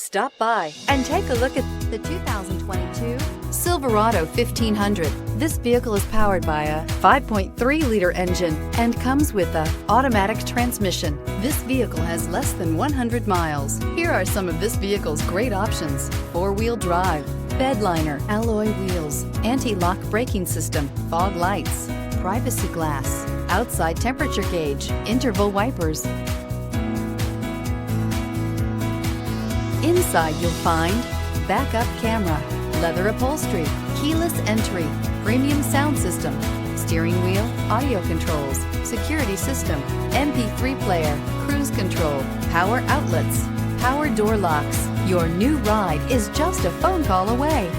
Stop by and take a look at the 2022 Silverado 1500. This vehicle is powered by a 5.3-liter engine and comes with a automatic transmission. This vehicle has less than 100 miles. Here are some of this vehicle's great options: four-wheel drive, bed liner, alloy wheels, anti-lock braking system, fog lights, privacy glass, outside temperature gauge, interval wipers. Inside you'll find backup camera, leather upholstery, keyless entry, premium sound system, steering wheel audio controls, security system, MP3 player, cruise control, power outlets, power door locks. Your new ride is just a phone call away.